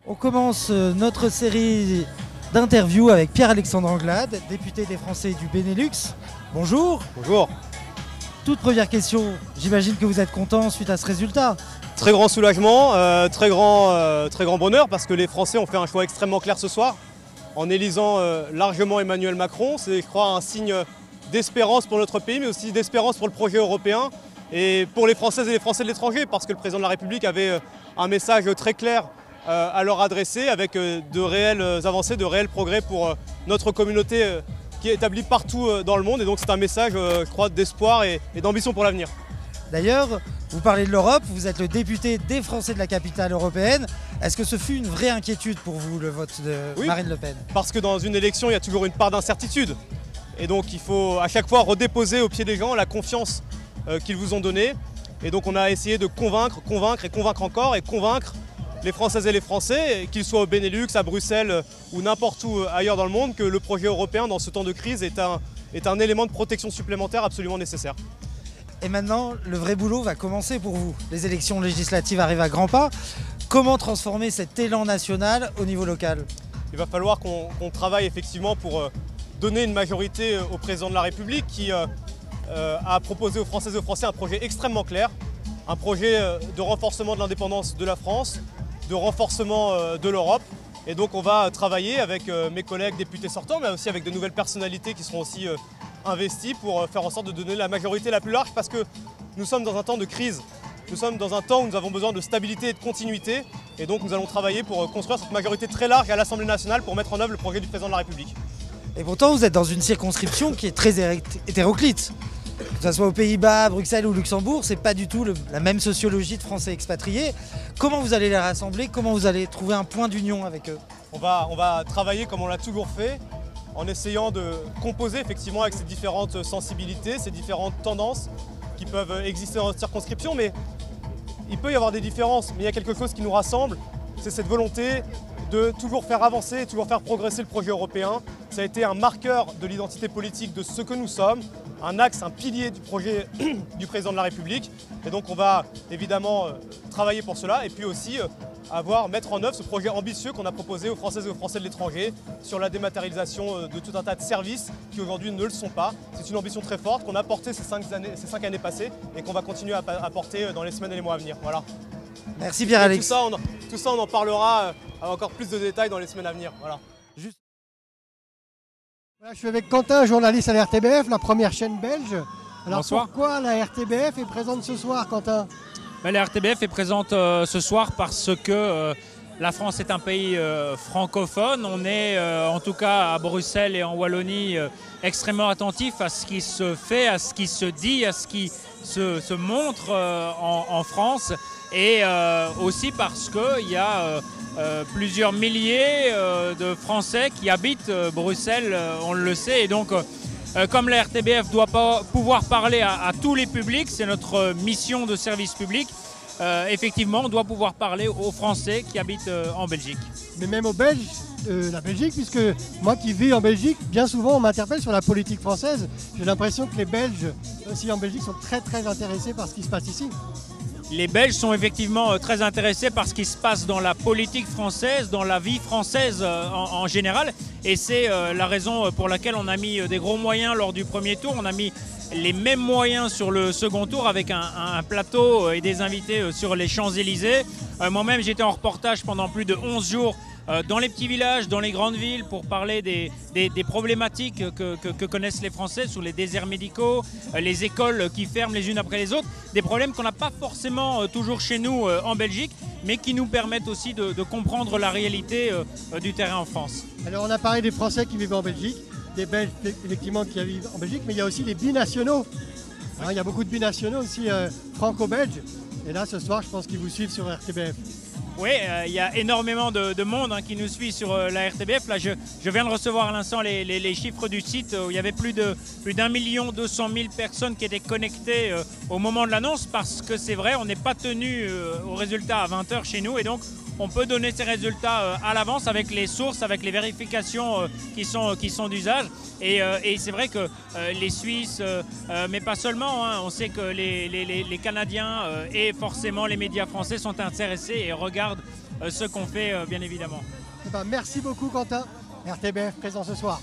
On commence notre série d'interviews avec Pierre-Alexandre Anglade, député des Français du Benelux. Bonjour. Bonjour. Toute première question, j'imagine que vous êtes content suite à ce résultat. Très grand soulagement, très grand bonheur parce que les Français ont fait un choix extrêmement clair ce soir en élisant largement Emmanuel Macron. C'est, je crois, un signe d'espérance pour notre pays mais aussi d'espérance pour le projet européen et pour les Françaises et les Français de l'étranger parce que le président de la République avait un message très clair à leur adresser avec de réelles avancées, de réels progrès pour notre communauté qui est établie partout dans le monde. Et donc c'est un message, je crois, d'espoir et d'ambition pour l'avenir. D'ailleurs, vous parlez de l'Europe, vous êtes le député des Français de la capitale européenne. Est-ce que ce fut une vraie inquiétude pour vous, le vote de Marine Le Pen? Parce que dans une élection, il y a toujours une part d'incertitude. Et donc il faut à chaque fois redéposer au pied des gens la confiance qu'ils vous ont donnée. Et donc on a essayé de convaincre encore et convaincre les Françaises et les Français, qu'ils soient au Benelux, à Bruxelles ou n'importe où ailleurs dans le monde, que le projet européen dans ce temps de crise est un élément de protection supplémentaire absolument nécessaire. Et maintenant, le vrai boulot va commencer pour vous. Les élections législatives arrivent à grands pas. Comment transformer cet élan national au niveau local? Il va falloir qu'on travaille effectivement pour donner une majorité au président de la République qui a proposé aux Françaises et aux Français un projet extrêmement clair, un projet de renforcement de l'indépendance de la France, de renforcement de l'Europe. Et donc on va travailler avec mes collègues députés sortants, mais aussi avec de nouvelles personnalités qui seront aussi investies pour faire en sorte de donner la majorité la plus large parce que nous sommes dans un temps de crise. Nous sommes dans un temps où nous avons besoin de stabilité et de continuité. Et donc nous allons travailler pour construire cette majorité très large à l'Assemblée nationale pour mettre en œuvre le projet du président de la République. Et pourtant vous êtes dans une circonscription qui est très hétéroclite. Que ce soit aux Pays-Bas, Bruxelles ou Luxembourg, c'est pas du tout la même sociologie de Français expatriés. Comment vous allez les rassembler? Comment vous allez trouver un point d'union avec eux? On va travailler comme on l'a toujours fait, en essayant de composer effectivement avec ces différentes sensibilités, ces différentes tendances qui peuvent exister dans notre circonscription. Mais il peut y avoir des différences, mais il y a quelque chose qui nous rassemble, c'est cette volonté de toujours faire avancer, toujours faire progresser le projet européen. Ça a été un marqueur de l'identité politique de ce que nous sommes, un axe, un pilier du projet du président de la République. Et donc on va évidemment travailler pour cela et puis aussi mettre en œuvre ce projet ambitieux qu'on a proposé aux Françaises et aux Français de l'étranger sur la dématérialisation de tout un tas de services qui aujourd'hui ne le sont pas. C'est une ambition très forte qu'on a portée ces 5 années passées et qu'on va continuer à porter dans les semaines et les mois à venir. Voilà. Merci Pierre-Alex. Tout ça, on en parlera avec encore plus de détails dans les semaines à venir. Voilà. Voilà, je suis avec Quentin, journaliste à la RTBF, la première chaîne belge. Alors Bonsoir. Pourquoi la RTBF est présente ce soir, Quentin? La RTBF est présente ce soir parce que la France est un pays francophone. On est en tout cas à Bruxelles et en Wallonie extrêmement attentif à ce qui se fait, à ce qui se dit, à ce qui se montre en France. Et aussi parce qu'il y a plusieurs milliers de Français qui habitent Bruxelles, on le sait. Et donc, comme la RTBF doit pas pouvoir parler à tous les publics, c'est notre mission de service public, effectivement, on doit pouvoir parler aux Français qui habitent en Belgique. Mais même aux Belges, la Belgique, puisque moi qui vis en Belgique, bien souvent on m'interpelle sur la politique française. J'ai l'impression que les Belges, aussi en Belgique, sont très très intéressés par ce qui se passe ici. Les Belges sont effectivement très intéressés par ce qui se passe dans la politique française, dans la vie française en général. Et c'est la raison pour laquelle on a mis des gros moyens lors du premier tour. On a mis les mêmes moyens sur le second tour avec un plateau et des invités sur les Champs-Élysées. Moi-même, j'étais en reportage pendant plus de 11 jours dans les petits villages, dans les grandes villes, pour parler des problématiques que connaissent les Français sur les déserts médicaux, les écoles qui ferment les unes après les autres, des problèmes qu'on n'a pas forcément toujours chez nous en Belgique, mais qui nous permettent aussi de comprendre la réalité du terrain en France. Alors on a parlé des Français qui vivent en Belgique, des Belges effectivement qui vivent en Belgique, mais il y a aussi les binationaux. Il y a beaucoup de binationaux aussi franco-belges. Et là ce soir je pense qu'ils vous suivent sur RTBF. Oui, il y a énormément de monde qui nous suit sur la RTBF. Là, je viens de recevoir à l'instant les chiffres du site où il y avait plus d'1 200 000 personnes qui étaient connectées au moment de l'annonce, parce que c'est vrai, on n'est pas tenu au résultat à 20 h chez nous et donc on peut donner ces résultats à l'avance avec les sources, avec les vérifications qui sont d'usage. Et c'est vrai que les Suisses, mais pas seulement, hein, on sait que les Canadiens et forcément les médias français sont intéressés et regardent ce qu'on fait, bien évidemment. Eh ben, merci beaucoup Quentin, RTBF présent ce soir.